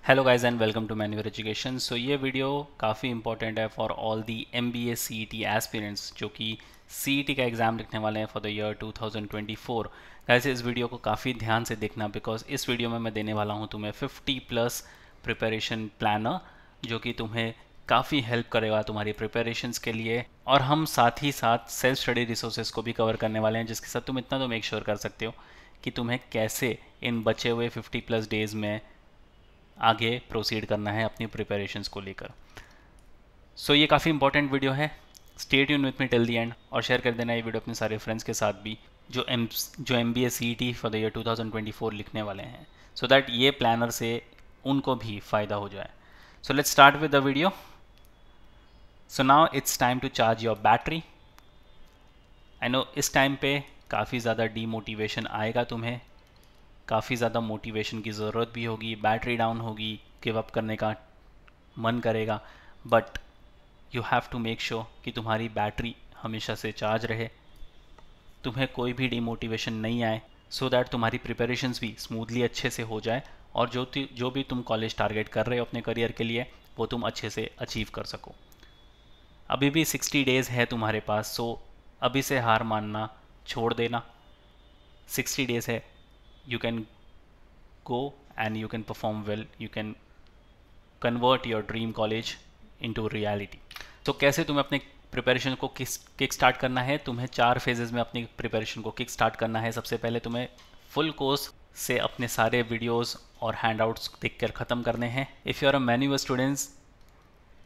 Hello guys and welcome to मैन्यूअर education. So ये video काफ़ी इंपॉर्टेंट है for all the MBA CET aspirants जो कि CET का एग्ज़ाम लिखने वाले हैं फॉर द ईयर 2024। गाइस इस वीडियो को काफ़ी ध्यान से देखना बिकॉज इस वीडियो में मैं देने वाला हूँ तुम्हें 50+ प्रिपरेशन प्लानर जो कि तुम्हें काफ़ी हेल्प करेगा तुम्हारी प्रिपरेशंस के लिए। और हम साथ ही साथ सेल्फ स्टडी रिसोर्सेज को भी कवर करने वाले हैं जिसके साथ तुम इतना तो मेक श्योर कर सकते हो कि तुम्हें कैसे इन बचे हुए 50+ डेज़ में आगे प्रोसीड करना है अपनी प्रिपरेशंस को लेकर। सो ये काफ़ी इंपॉर्टेंट वीडियो है। Stay tune with me till the end और शेयर कर देना ये वीडियो अपने सारे फ्रेंड्स के साथ भी जो MBA CET for the year 2024 लिखने वाले हैं सो दैट ये प्लानर से उनको भी फ़ायदा हो जाए। So let's start with the video. So now it's time to charge your battery. I know इस टाइम पे काफ़ी ज़्यादा डीमोटिवेशन आएगा, तुम्हें काफ़ी ज़्यादा मोटिवेशन की ज़रूरत भी होगी, बैटरी डाउन होगी, गिव अप करने का मन करेगा, but you have to make sure कि तुम्हारी बैटरी हमेशा से चार्ज रहे, तुम्हें कोई भी डीमोटिवेशन नहीं आए सो दैट तुम्हारी प्रिपरेशंस भी स्मूथली अच्छे से हो जाए और जो भी तुम कॉलेज टारगेट कर रहे हो अपने करियर के लिए वो तुम अच्छे से अचीव कर सको। अभी भी 60 डेज़ है तुम्हारे पास, सो अभी से हार मानना छोड़ देना। 60 डेज़ है, you can go and you can perform well, you can convert your dream college into reality। तो कैसे तुम्हें अपने प्रिपरेशन को किक स्टार्ट करना है? तुम्हें 4 फेजेस में अपनी प्रिपरेशन को किक स्टार्ट करना है। सबसे पहले तुम्हें फुल कोर्स से अपने सारे वीडियोस और हैंडआउट्स देखकर ख़त्म करने हैं। If you are a maneuver students,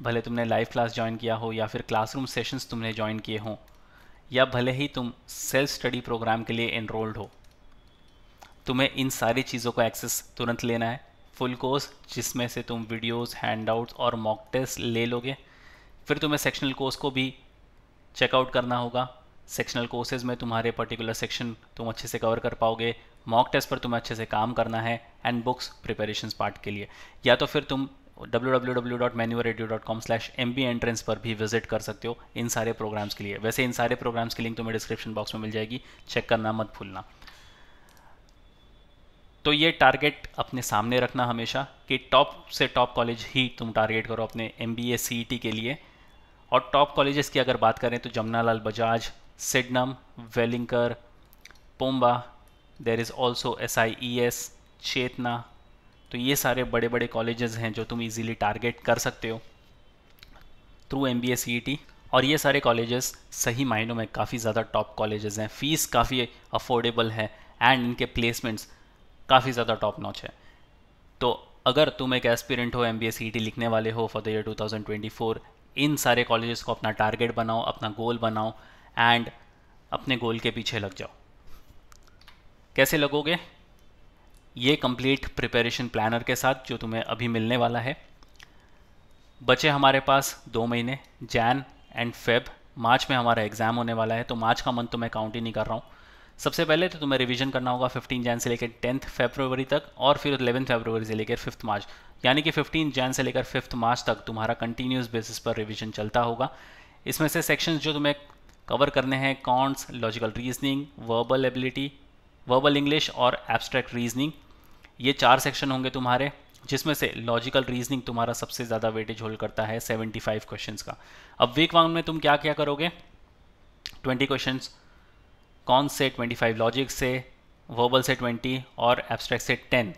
भले तुमने लाइव क्लास ज्वाइन किया हो या फिर क्लासरूम सेशंस तुमने ज्वाइन किए हों या भले ही तुम सेल्फ स्टडी प्रोग्राम के लिए एनरोल्ड हो, तुम्हें इन सारी चीज़ों को एक्सेस तुरंत लेना है। फुल कोर्स जिसमें से तुम वीडियोस, हैंडआउट्स और मॉक टेस्ट ले लोगे। फिर तुम्हें सेक्शनल कोर्स को भी चेकआउट करना होगा। सेक्शनल कोर्सेज में तुम्हारे पर्टिकुलर सेक्शन तुम अच्छे से कवर कर पाओगे। मॉक टेस्ट पर तुम्हें अच्छे से काम करना है एंड बुक्स प्रिपरेशंस पार्ट के लिए या तो फिर तुम www.manuoredu.com/MBA एंट्रेंस पर भी विजिट कर सकते हो इन सारे प्रोग्राम्स के लिए। वैसे इन सारे प्रोग्राम्स की लिंक तुम्हें डिस्क्रिप्शन बॉक्स में मिल जाएगी, चेक करना मत भूलना। तो ये टारगेट अपने सामने रखना हमेशा कि टॉप से टॉप कॉलेज ही तुम टारगेट करो अपने MBA CET के लिए। और टॉप कॉलेजेस की अगर बात करें तो Jamnalal Bajaj, सिडनम, वेलिंकर, पोम्बा, there is also SIES, चेतना। तो ये सारे बड़े बड़े कॉलेजेस हैं जो तुम इजीली टारगेट कर सकते हो थ्रू MBA CET। और ये सारे कॉलेजेस सही मायनों में काफ़ी ज़्यादा टॉप कॉलेजेस हैं, फ़ीस काफ़ी अफोर्डेबल है एंड इनके प्लेसमेंट्स काफ़ी ज़्यादा टॉप नॉच है। तो अगर तुम एक एस्पिरेंट हो, MBA CET लिखने वाले हो फॉर द ईयर 2024, इन सारे कॉलेजेस को अपना टारगेट बनाओ, अपना गोल बनाओ एंड अपने गोल के पीछे लग जाओ। कैसे लगोगे? ये कंप्लीट प्रिपरेशन प्लानर के साथ जो तुम्हें अभी मिलने वाला है। बचे हमारे पास 2 महीने, जैन एंड फेब। मार्च में हमारा एग्ज़ाम होने वाला है तो मार्च का मंथ तो मैं काउंट ही नहीं कर रहा हूँ। सबसे पहले तो तुम्हें रिवीजन करना होगा 15 जैन से लेकर 10 फरवरी तक और फिर 11 फरवरी से लेकर 5 मार्च, यानी कि 15 जैन से लेकर 5 मार्च तक तुम्हारा कंटिन्यूस बेसिस पर रिवीजन चलता होगा। इसमें से सेक्शंस जो तुम्हें कवर करने हैं, counts, logical reasoning, verbal ability, verbal English और एब्स्ट्रैक्ट रीजनिंग, ये 4 सेक्शन होंगे तुम्हारे, जिसमें से लॉजिकल रीजनिंग तुम्हारा सबसे ज़्यादा वेटेज होल्ड करता है 75 क्वेश्चंस का। अब वीक 1 में तुम क्या क्या करोगे? 20 क्वेश्चंस कॉन से, 25 लॉजिक से, वर्बल से 20 और एब्स्ट्रैक्ट से 10।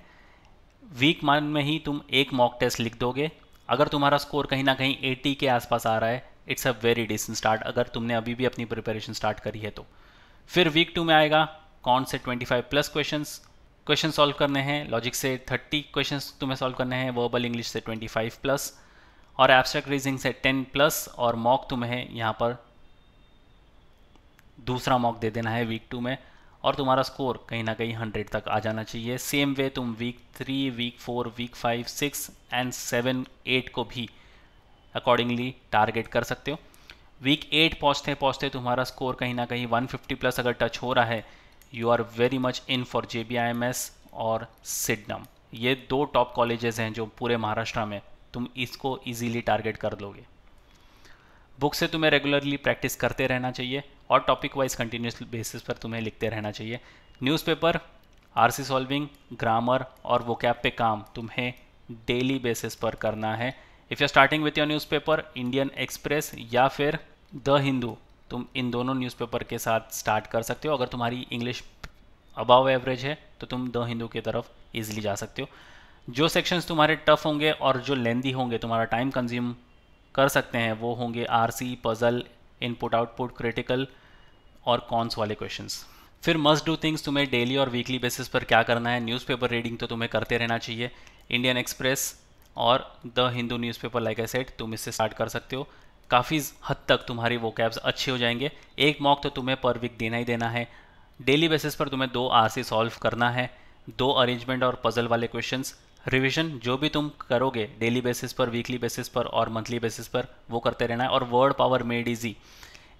वीक 1 में ही तुम एक मॉक टेस्ट लिख दोगे। अगर तुम्हारा स्कोर कहीं ना कहीं 80 के आसपास आ रहा है, it's a very decent start अगर तुमने अभी भी अपनी प्रिपरेशन स्टार्ट करी है तो। फिर वीक 2 में आएगा कॉन से 25+ क्वेश्चन सॉल्व करने हैं, लॉजिक से 30 क्वेश्चन तुम्हें सॉल्व करने हैं, वर्बल इंग्लिश से 25+ और एब्स्ट्रैक्ट रीजनिंग से 10+ और मॉक तुम्हें यहाँ पर दूसरा मॉक दे देना है वीक 2 में और तुम्हारा स्कोर कहीं ना कहीं 100 तक आ जाना चाहिए। सेम वे तुम वीक 3, वीक 4, वीक 5, 6 एंड 7, 8 को भी अकॉर्डिंगली टारगेट कर सकते हो। वीक 8 पहुँचते पहुँचते तुम्हारा स्कोर कहीं ना कहीं 150+ अगर टच हो रहा है, you are very much in for JBIMS और सिडनम। ये 2 टॉप कॉलेजेस हैं जो पूरे महाराष्ट्र में तुम इसको ईजीली टारगेट कर लोगे। बुक से तुम्हें रेगुलरली प्रैक्टिस करते रहना चाहिए और टॉपिक वाइज कंटिन्यूस बेसिस पर तुम्हें लिखते रहना चाहिए। न्यूज़पेपर, RC सॉल्विंग, ग्रामर और वोकैब पे काम तुम्हें डेली बेसिस पर करना है। If you are starting with your newspaper Indian Express या फिर द हिंदू, तुम इन दोनों न्यूज़पेपर के साथ स्टार्ट कर सकते हो। अगर तुम्हारी इंग्लिश अबाव एवरेज है तो तुम द हिंदू की तरफ ईजिली जा सकते हो। जो सेक्शंस तुम्हारे टफ होंगे और जो लेंदी होंगे, तुम्हारा टाइम कंज्यूम कर सकते हैं, वो होंगे RC, puzzle, input output, critical और कॉन्स वाले क्वेश्चंस। फिर मस्ट डू थिंग्स तुम्हें डेली और वीकली बेसिस पर क्या करना है। न्यूज़पेपर रीडिंग तो तुम्हें करते रहना चाहिए। इंडियन एक्सप्रेस और the Hindu newspaper, like I said, तुम इससे स्टार्ट कर सकते हो। काफ़ी हद तक तुम्हारी वोकैब्स अच्छे हो जाएंगे। एक मॉक तो तुम्हें पर वीक देना ही देना है। डेली बेसिस पर तुम्हें 2 आरसी सॉल्व करना है, 2 अरेंजमेंट और पजल वाले क्वेश्चंस। रिवीजन जो भी तुम करोगे डेली बेसिस पर, वीकली बेसिस पर और मंथली बेसिस पर, वो करते रहना है। और वर्ड पावर मेड इजी,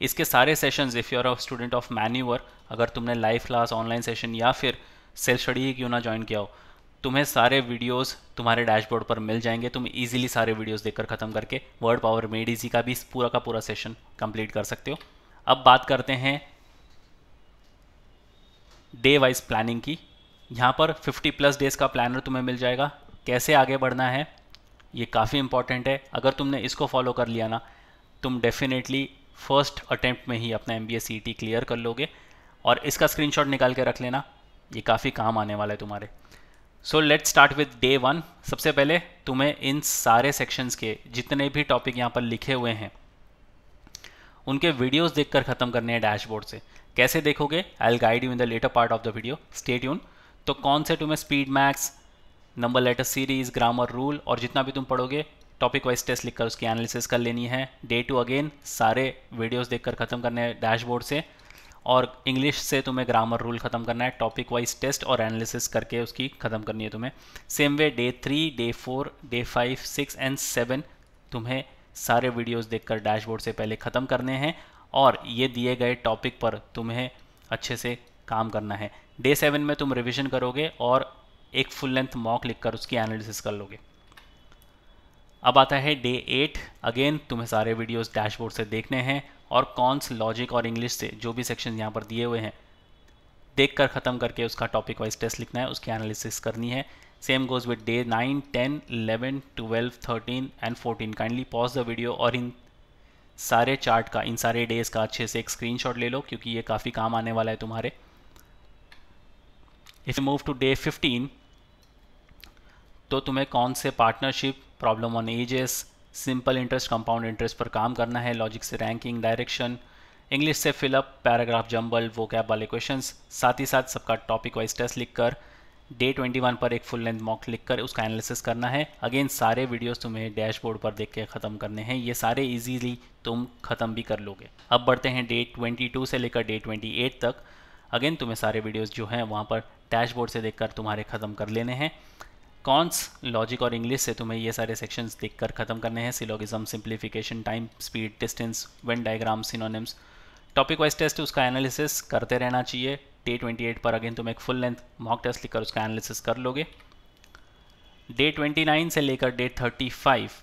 इसके सारे sessions, if you are a student of maneuver, अगर तुमने लाइव क्लास, ऑनलाइन सेशन या फिर सेल्फ स्टडी ही क्यों ना ज्वाइन किया हो, तुम्हें सारे वीडियोस तुम्हारे डैशबोर्ड पर मिल जाएंगे। तुम इजीली सारे वीडियोस देखकर ख़त्म करके वर्ड पावर मेड इजी का भी पूरा का पूरा सेशन कंप्लीट कर सकते हो। अब बात करते हैं डे वाइज प्लानिंग की। यहाँ पर 50+ डेज़ का प्लानर तुम्हें मिल जाएगा। कैसे आगे बढ़ना है ये काफ़ी इंपॉर्टेंट है। अगर तुमने इसको फॉलो कर लिया ना, तुम डेफिनेटली फर्स्ट अटेम्प्ट में ही अपना MBA CET क्लियर कर लोगे। और इसका स्क्रीनशॉट निकाल के रख लेना, ये काफ़ी काम आने वाला है तुम्हारे। सो लेट्स स्टार्ट विद डे 1। सबसे पहले तुम्हें इन सारे सेक्शंस के जितने भी टॉपिक यहाँ पर लिखे हुए हैं उनके वीडियोस देखकर ख़त्म करने हैं डैशबोर्ड से। कैसे देखोगे, I will guide you in the letter part of the video, stay tune. तो कौन से तुम्हें speed max, number letter series, grammar rule और जितना भी तुम पढ़ोगे टॉपिक वाइज टेस्ट लिखकर उसकी एनालिसिस कर लेनी है। डे 2 अगेन सारे वीडियोस देखकर ख़त्म करने हैं डैशबोर्ड से। और इंग्लिश से तुम्हें ग्रामर रूल ख़त्म करना है, टॉपिक वाइज टेस्ट और एनालिसिस करके उसकी ख़त्म करनी है तुम्हें। Same way day 3, day 4, day 5, 6 and 7 तुम्हें सारे वीडियोस देखकर डैशबोर्ड से पहले ख़त्म करने हैं और ये दिए गए टॉपिक पर तुम्हें अच्छे से काम करना है। डे 7 में तुम रिविजन करोगे और एक फुल लेंथ मॉक लिखकर उसकी एनालिसिस कर लोगे। अब आता है डे 8। अगेन तुम्हें सारे वीडियोस डैशबोर्ड से देखने हैं और कॉन्स, लॉजिक और इंग्लिश से जो भी सेक्शन यहाँ पर दिए हुए हैं देखकर ख़त्म करके उसका टॉपिक वाइज टेस्ट लिखना है, उसकी एनालिसिस करनी है। Same goes with day 9, 10, 11, 12, 13 and 14। Kindly pause the video और इन सारे चार्ट का, इन सारे डेज का अच्छे से एक स्क्रीनशॉट ले लो क्योंकि ये काफ़ी काम आने वाला है तुम्हारे। If you move to day 15 तो तुम्हें कौन से partnership, problem on ages, simple interest, compound interest पर काम करना है। लॉजिक से रैंकिंग, डायरेक्शन, इंग्लिश से फिलअप, पैराग्राफ जंबल, वोकैब वाले क्वेश्चंस, साथ ही साथ सबका टॉपिक वाइज टेस्ट लिखकर डे 21 पर एक फुल लेंथ मॉक लिखकर उसका एनालिसिस करना है। अगेन सारे वीडियोस तुम्हें डैशबोर्ड पर देख के ख़त्म करने हैं। ये सारे इजीली तुम ख़त्म भी कर लोगे। अब बढ़ते हैं डे 22 से लेकर डे 28 तक। अगेन तुम्हें सारे वीडियोस जो हैं वहाँ पर डैशबोर्ड से देखकर तुम्हारे ख़त्म कर लेने हैं। कॉन्स, लॉजिक और इंग्लिश से तुम्हें ये सारे सेक्शंस देखकर ख़त्म करने हैं। Syllogism, simplification, time, speed, distance, Venn diagram, synonyms, topic wise test, उसका एनालिसिस करते रहना चाहिए। डे 28 पर अगेन तुम एक फुल लेंथ मॉक टेस्ट लिखकर उसका एनालिसिस कर लोगे। डे 29 से लेकर डे 35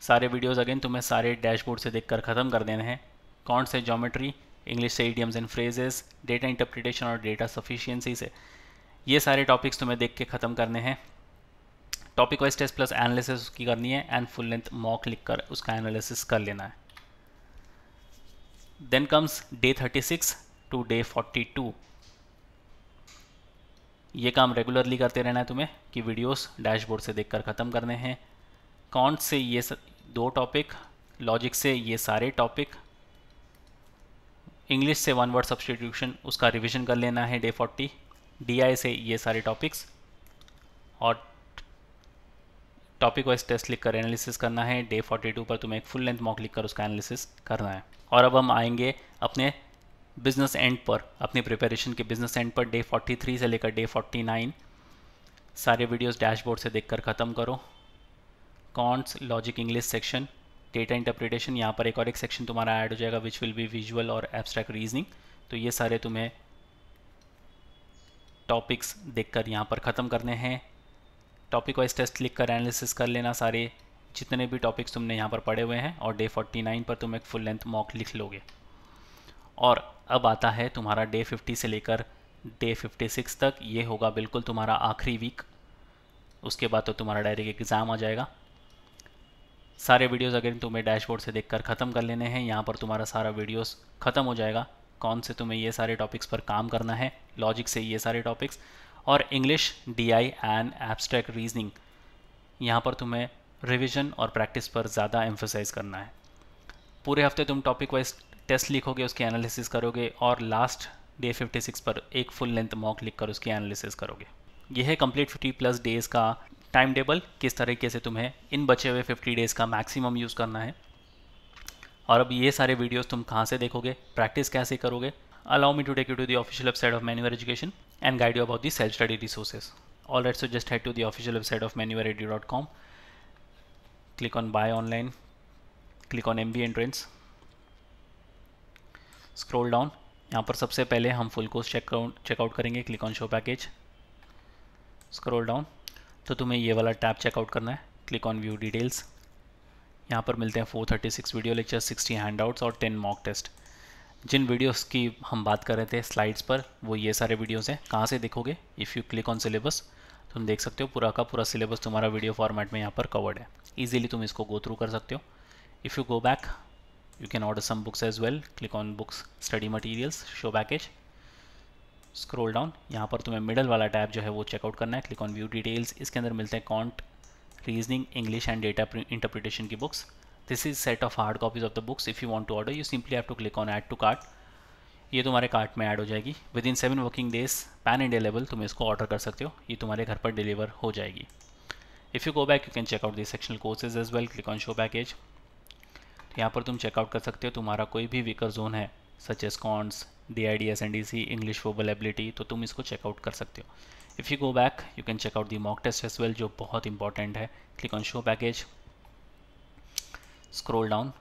सारे वीडियोस अगेन तुम्हें सारे डैशबोर्ड से देखकर ख़त्म कर देने हैं। कौन से ज्योमेट्री, इंग्लिश से idioms and phrases, data interpretation और डेटा सफिशिएंसी से ये सारे टॉपिक्स तुम्हें देख के ख़त्म करने हैं। Topic wise test plus analysis उसकी करनी है एंड फुल लेंथ मॉक लिखकर उसका एनालिसिस कर लेना है। Then comes day 36 to day 42। ये काम रेगुलरली करते रहना है तुम्हें कि वीडियोस डैशबोर्ड से देखकर ख़त्म करने हैं। कॉन्ट से ये 2 टॉपिक, लॉजिक से ये सारे टॉपिक, इंग्लिश से 1 वर्ड सब्स्टिट्यूशन उसका रिवीजन कर लेना है डे 40। DI से ये सारे टॉपिक्स और टॉपिक वाइज टेस्ट लिखकर एनालिसिस करना है। डे 42 पर तुम्हें एक फुल लेंथ मॉक लिखकर उसका एनालिसिस करना है। और अब हम आएंगे अपने बिजनेस एंड पर, अपनी प्रिपरेशन के बिजनेस एंड पर। डे 43 से लेकर डे 49 सारे वीडियोस डैशबोर्ड से देखकर ख़त्म करो। Counts, logic, English section, data interpretation, यहाँ पर एक सेक्शन तुम्हारा ऐड हो जाएगा विच विल बी विजुअल और एब्स्ट्रैक्ट रीजनिंग। तो ये सारे तुम्हें टॉपिक्स देखकर यहाँ पर ख़त्म करने हैं। टॉपिक वाइज टेस्ट लिखकर एनालिसिस कर लेना सारे जितने भी टॉपिक्स तुमने यहाँ पर पढ़े हुए हैं और डे 49 पर तुम एक फुल लेंथ मॉक लिख लोगे। और अब आता है तुम्हारा डे 50 से लेकर डे 56 तक। ये होगा बिल्कुल तुम्हारा आखिरी वीक। उसके बाद तो तुम्हारा डायरेक्ट एग्ज़ाम आ जाएगा। सारे वीडियोस अगर तुम्हें डैशबोर्ड से देखकर ख़त्म कर लेने हैं, यहाँ पर तुम्हारा सारा वीडियोस ख़त्म हो जाएगा। कौन से तुम्हें ये सारे टॉपिक्स पर काम करना है, लॉजिक से ये सारे टॉपिक्स, और English, DI and abstract reasoning, यहाँ पर तुम्हें रिवीजन और प्रैक्टिस पर ज़्यादा एम्फोसाइज करना है। पूरे हफ्ते तुम टॉपिक वाइज टेस्ट लिखोगे, उसकी एनालिसिस करोगे, और लास्ट डे 56 पर एक फुल लेंथ मॉक लिखकर उसकी एनालिसिस करोगे। यह है कंप्लीट 50+ डेज़ का टाइम टेबल, किस तरीके से तुम्हें इन बचे हुए 50 डेज़ का मैक्सिमम यूज़ करना है। और अब ये सारे वीडियोस तुम कहाँ से देखोगे, प्रैक्टिस कैसे करोगे। Allow me to take you to the official website of maneuver education and guide you about the self-study resources. Alright, so just head to the official website of manuveredu.com, click on buy online, click on MBA entrance, scroll down, यहाँ पर सबसे पहले हम full course checkout करेंगे, click on show package, scroll down, तो तुम्हें ये वाला टैब चेकआउट करना है, क्लिक ऑन व्यू डिटेल्स। यहाँ पर मिलते हैं 436 वीडियो लेक्चर्स, 60 हैंडआउट्स और 10 मॉक टेस्ट। जिन वीडियोस की हम बात कर रहे थे स्लाइड्स पर, वो ये सारे वीडियोस हैं। कहाँ से देखोगे, if you click on syllabus, तुम देख सकते हो पूरा का पूरा सिलेबस तुम्हारा वीडियो फॉर्मेट में यहाँ पर कवर्ड है। इजीली तुम इसको गो थ्रू कर सकते हो। If you go back, you can order some books as well, click on books, study materials, show package, scroll down, यहाँ पर तुम्हें मिडल वाला टैब जो है वो चेकआउट करना है, क्लिक ऑन व्यू डिटेल्स। इसके अंदर मिलते हैं quant, reasoning, English and data interpretation की books. This is set of hard copies of the books. If you want to order, you simply have to click on add to cart. ये तुम्हारे cart में add हो जाएगी। Within 7 working days pan India level तुम इसको order कर सकते हो, ये तुम्हारे घर पर डिलीवर हो जाएगी। If you go back, you can check out the sectional courses as well, click on show package. यहाँ पर तुम चेकआउट कर सकते हो तुम्हारा कोई भी वीकर जोन है, such as quants, DID, SNDC, English verbal ability, तो तुम इसको चेकआउट कर सकते हो। If you go back, you can check out the mock test as well, जो बहुत इंपॉर्टेंट है, click on show package, scroll down,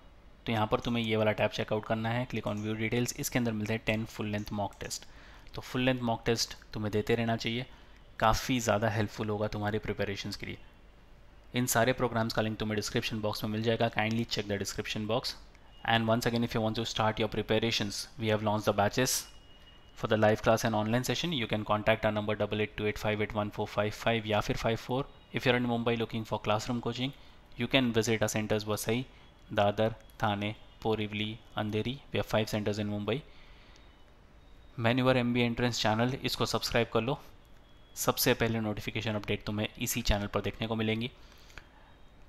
तो यहाँ पर तुम्हें ये वाला टैब चेकआउट करना है, क्लिक ऑन व्यू डिटेल्स। इसके अंदर मिलते हैं 10 फुल लेंथ मॉक टेस्ट। तो फुल लेंथ मॉक टेस्ट तुम्हें देते रहना चाहिए, काफ़ी ज़्यादा हेल्पफुल होगा तुम्हारे प्रिपरेशंस के लिए। इन सारे प्रोग्राम्स का लिंक तुम्हें डिस्क्रिप्शन बॉक्स में मिल जाएगा, kindly check the description box. And once again, if you want to start your preparations, we have launch the batches for the live class and online session. You can contact our number 8828581455 या फिर 54। If you are in Mumbai looking for classroom coaching, you can visit our centers Vasai, Dadar, Thane, Borivali, Andheri. We have 5 centers in Mumbai. Manoeuvre MBA entrance channel, इसको subscribe कर लो। सबसे पहले notification update तुम्हें इसी channel पर देखने को मिलेंगी।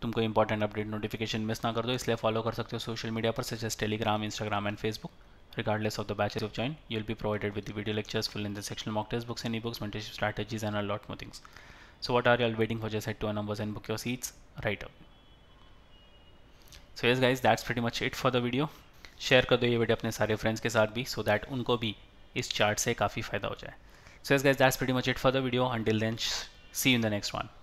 तुमको इंपॉर्टेंट अपडेट नोटिफिकेशन मिस ना कर दो, इसलिए फॉलो कर सकते हो सोशल मीडिया पर, such as Telegram, Instagram and Facebook. Regardless of the batches you've joined, you'll be provided with the video lectures, full in the sectional mock test books and ebooks, mentorship strategies and a lot more things. So what are you all waiting for? Just head to our numbers and book your seats right up. So yes guys, that's pretty much it for the video. Share कर दो ये video अपने सारे friends के साथ भी, so that उनको भी इस चार्ट से काफ़ी फ़ायदा हो जाए. So yes guys, that's pretty much it for the video. Until then, see you in the next one.